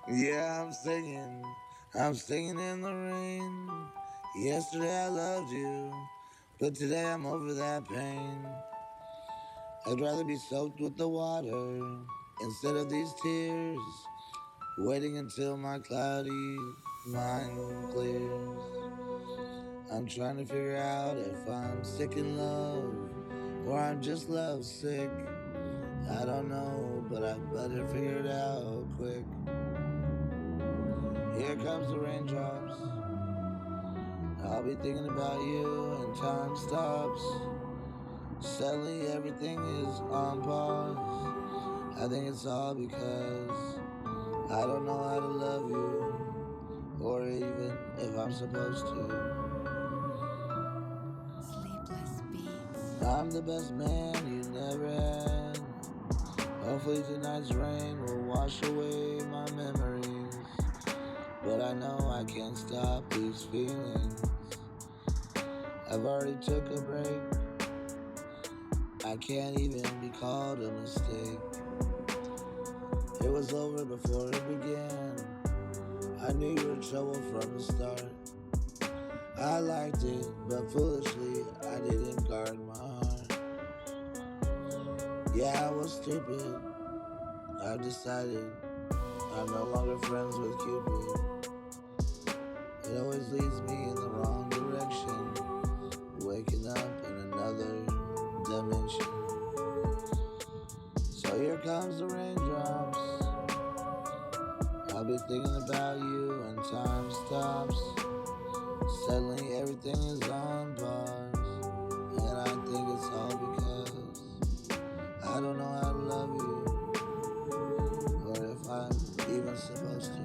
Yeah, I'm singing in the rain. Yesterday I loved you, but today I'm over that pain. I'd rather be soaked with the water instead of these tears, waiting until my cloudy mind clears. I'm trying to figure out if I'm sick in love or I'm just love sick. I don't know, but I better figure it out quick. Here comes the raindrops. I'll be thinking about you and time stops. Suddenly everything is on pause. I think it's all because I don't know how to love you, or even if I'm supposed to. Sleepless beats. I'm the best man you never had. Hopefully tonight's rain will wash away my memories. But I know I can't stop these feelings. I've already took a break. I can't even be called a mistake. It was over before it began. I knew you were trouble from the start. I liked it, but foolishly I didn't guard my heart. Yeah, I was stupid. I've decided I'm no longer friends with Cupid. It always leads me in the wrong direction, waking up in another dimension. So here comes the raindrops. I'll be thinking about you and time stops. Suddenly everything is on pause. And I think it's all because I don't know how to love you, or if I'm even supposed to.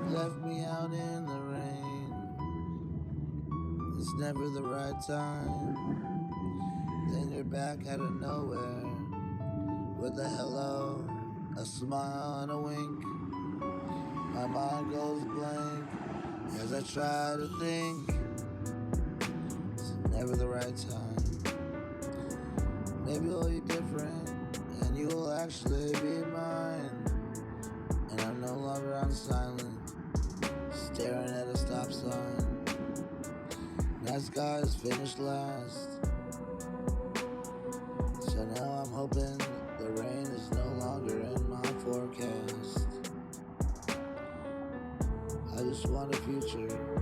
Left me out in the rain. It's never the right time. Then you're back out of nowhere with a hello, a smile, and a wink. My mind goes blank as I try to think. It's never the right time. Maybe it'll be different, and you will actually be mine. And I'm no longer on silent, staring at a stop sign. Nice guys finished last, so now I'm hoping the rain is no longer in my forecast. I just want a future